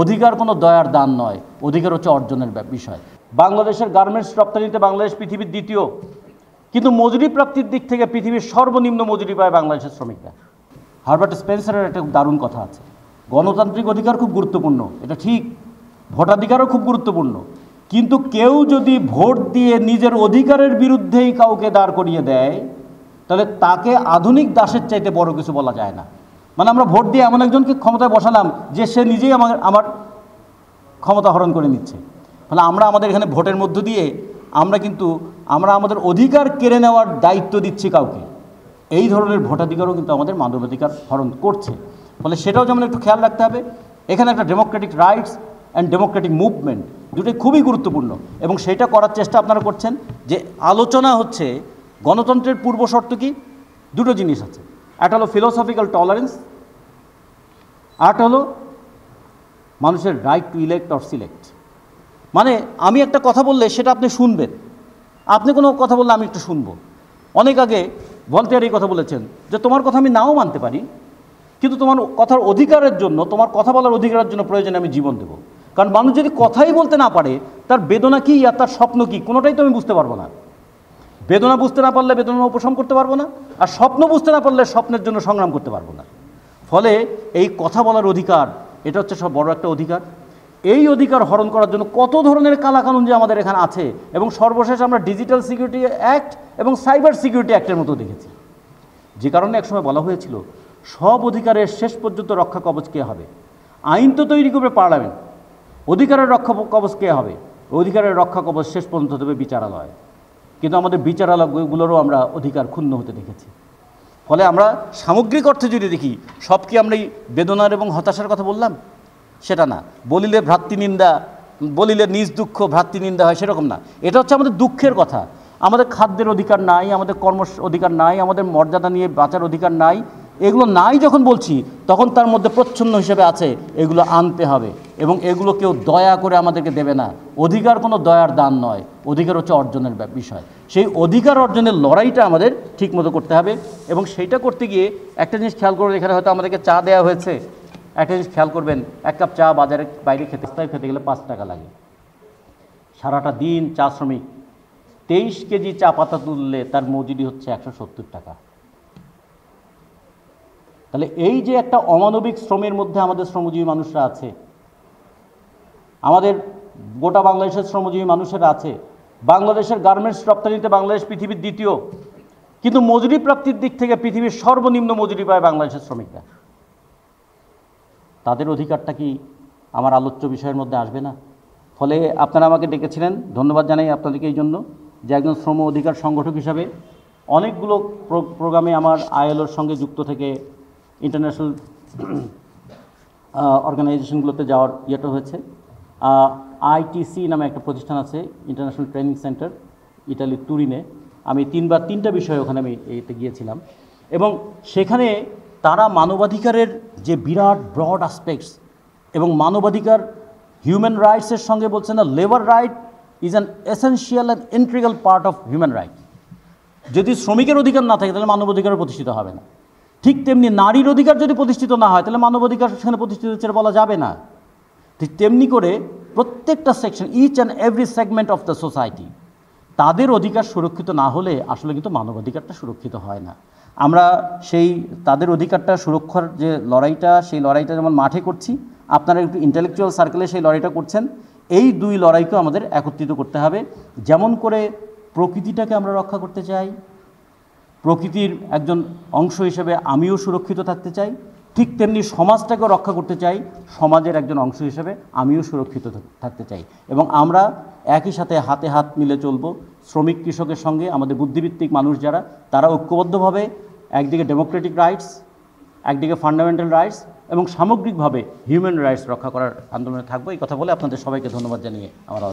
অধিকার কোনো দয়ার দান নয়, অধিকার হচ্ছে অর্জনের বিষয়। বাংলাদেশের গার্মেন্টস রপ্তানিতে বাংলাদেশ পৃথিবীর দ্বিতীয়, কিন্তু মজুরি প্রাপ্তির দিক থেকে পৃথিবীর সর্বনিম্ন মজুরি পায় বাংলাদেশের শ্রমিকরা। হারবার্ট স্পেন্সারের একটা দারুণ কথা আছে, গণতান্ত্রিক অধিকার খুব গুরুত্বপূর্ণ, এটা ঠিক, ভোটাধিকারও খুব গুরুত্বপূর্ণ, কিন্তু কেউ যদি ভোট দিয়ে নিজের অধিকারের বিরুদ্ধেই কাউকে দাঁড় করিয়ে দেয় তাহলে তাকে আধুনিক দাসের চাইতে বড় কিছু বলা যায় না। মানে আমরা ভোট দিয়ে এমন একজনকে ক্ষমতায় বসালাম যে সে নিজেই আমার ক্ষমতা হরণ করে নিচ্ছে। ফলে আমরা আমাদের এখানে ভোটের মধ্য দিয়ে আমরা আমাদের অধিকার কেড়ে নেওয়ার দায়িত্ব দিচ্ছি কাউকে। এই ধরনের ভোটাধিকারও কিন্তু আমাদের মানবাধিকার হরণ করছে। ফলে সেটাও যেমন একটু খেয়াল রাখতে হবে। এখানে একটা Democratic rights and Democratic movement দুটোই খুবই গুরুত্বপূর্ণ, এবং সেইটা করার চেষ্টা আপনারা করছেন। যে আলোচনা হচ্ছে গণতন্ত্রের পূর্ব শর্ত কি, দুটো জিনিস আছে, একটা হলো ফিলোসফিক্যাল টলারেন্স, আরেকটা হলো মানুষের right two elect or select. মানে আমি একটা কথা বললে সেটা আপনি শুনবেন, আপনি কোনো কথা বললে আমি একটু শুনবো। অনেক আগে ভলতেয়ার এই কথা বলেছেন যে তোমার কথা আমি নাও মানতে পারি, কিন্তু তোমার কথার অধিকারের জন্য, তোমার কথা বলার অধিকারের জন্য প্রয়োজনে আমি জীবন দেবো। কারণ মানুষ যদি কথাই বলতে না পারে তার বেদনা কী আর তার স্বপ্ন কী কোনোটাই তো আমি বুঝতে পারবো না। বেদনা বুঝতে না পারলে বেদনা উপশম করতে পারবো না, আর স্বপ্ন বুঝতে না পারলে স্বপ্নের জন্য সংগ্রাম করতে পারবো না। ফলে এই কথা বলার অধিকার, এটা হচ্ছে সব বড় একটা অধিকার। এই অধিকার হরণ করার জন্য কত ধরনের কালাকানুন যে আমাদের এখানে আছে, এবং সর্বশেষ আমরা ডিজিটাল সিকিউরিটি অ্যাক্ট এবং সাইবার সিকিউরিটি অ্যাক্টের মতো দেখেছি। যে কারণে একসময় বলা হয়েছিল সব অধিকারের শেষ পর্যন্ত রক্ষা কবচ কে হবে? আইন তো তৈরি করবে পার্লামেন্ট, অধিকারের রক্ষা কবচ কে হবে? অধিকারের রক্ষা কবচ শেষ পর্যন্ত দেবে বিচারালয়। কিন্তু আমাদের বিচারালয়গুলোরও আমরা অধিকার ক্ষুণ্ণ হতে দেখেছি। ফলে আমরা সামগ্রিক অর্থে যদি দেখি, সব কি আমরা এই বেদনার এবং হতাশার কথা বললাম? সেটা না। বলিলে ভ্রাতৃনিন্দা, বলিলে নিজ দুঃখ ভ্রাতৃনিন্দা হয়, সেরকম না। এটা হচ্ছে আমাদের দুঃখের কথা। আমাদের খাদ্যের অধিকার নাই, আমাদের কর্ম অধিকার নাই, আমাদের মর্যাদা নিয়ে বাঁচার অধিকার নাই। এগুলো নাই যখন বলছি, তখন তার মধ্যে প্রচ্ছন্ন হিসেবে আছে এগুলো আনতে হবে, এবং এগুলো কেউ দয়া করে আমাদেরকে দেবে না। অধিকার কোনো দয়ার দান নয়, অধিকার হচ্ছে অর্জনের বিষয়। সেই অধিকার অর্জনের লড়াইটা আমাদের ঠিকমতো করতে হবে, এবং সেইটা করতে গিয়ে একটা জিনিস খেয়াল করবেন, এখানে হয়তো আমাদেরকে চা দেওয়া হয়েছে, একটা জিনিস খেয়াল করবেন, এক কাপ চা বাজারে বাইরে খেতে গেলে 5 টাকা লাগে। সারাটা দিন চা শ্রমিক 23 কেজি চা পাতা তুললে তার মজুরি হচ্ছে 170 টাকা। তাহলে এই যে একটা অমানবিক শ্রমের মধ্যে আমাদের শ্রমজীবী মানুষরা আছে, আমাদের গোটা বাংলাদেশের শ্রমজীবী মানুষেরা আছে। বাংলাদেশের গার্মেন্টস রপ্তানিতে বাংলাদেশ পৃথিবীর দ্বিতীয়, কিন্তু মজুরি প্রাপ্তির দিক থেকে পৃথিবীর সর্বনিম্ন মজুরি পায় বাংলাদেশের শ্রমিকরা। তাদের অধিকারটা কি আমার আলোচ্য বিষয়ের মধ্যে আসবে না? ফলে আপনারা আমাকে ডেকেছিলেন, ধন্যবাদ জানাই আপনাদেরকে এই জন্য যে একজন শ্রম অধিকার সংগঠক হিসাবে অনেকগুলো প্রোগ্রামে আমার আইএলওর সঙ্গে যুক্ত থেকে ইন্টারন্যাশনাল অর্গানাইজেশনগুলোতে যাওয়ার ইয়েটা হয়েছে। আইটিসি নামে একটা প্রতিষ্ঠান আছে, ইন্টারন্যাশনাল ট্রেনিং সেন্টার, ইটালির তুরিনে। আমি 3টা বিষয়ে ওখানে আমি এতে গিয়েছিলাম, এবং সেখানে তারা মানবাধিকারের যে বিরাট ব্রড অ্যাসপেক্টস এবং মানবাধিকার হিউম্যান রাইটসের সঙ্গে বলছে না, labour right is an essential and integral part of human right. যদি শ্রমিকের অধিকার না থাকে তাহলে মানবাধিকারও প্রতিষ্ঠিত হবে না। ঠিক তেমনি নারীর অধিকার যদি প্রতিষ্ঠিত না হয় তাহলে মানবাধিকার সেখানে প্রতিষ্ঠিত হচ্ছে বলা যাবে না। ঠিক তেমনি করে প্রত্যেকটা section, each and every segment of the society, তাদের অধিকার সুরক্ষিত না হলে আসলে কিন্তু মানবাধিকারটা সুরক্ষিত হয় না। আমরা সেই তাদের অধিকারটা সুরক্ষার যে লড়াইটা, সেই লড়াইটা যেমন মাঠে করছি, আপনারা একটু ইন্টেলেকচুয়াল সার্কেলে সেই লড়াইটা করছেন। এই দুই লড়াইকেও আমাদের একত্রিত করতে হবে। যেমন করে প্রকৃতিটাকে আমরা রক্ষা করতে চাই, প্রকৃতির একজন অংশ হিসেবে আমিও সুরক্ষিত থাকতে চাই, ঠিক তেমনি সমাজটাকেও রক্ষা করতে চাই, সমাজের একজন অংশ হিসেবে আমিও সুরক্ষিত থাকতে চাই। এবং আমরা একই সাথে হাতে হাত মিলে চলব। শ্রমিক কৃষকের সঙ্গে আমাদের বুদ্ধিভিত্তিক মানুষ যারা, তারা ঐক্যবদ্ধভাবে একদিকে ডেমোক্রেটিক রাইটস, একদিকে ফান্ডামেন্টাল রাইটস এবং সামগ্রিকভাবে হিউম্যান রাইটস রক্ষা করার আন্দোলনে থাকবো। এই কথা বলে আপনাদের সবাইকে ধন্যবাদ জানিয়ে আমার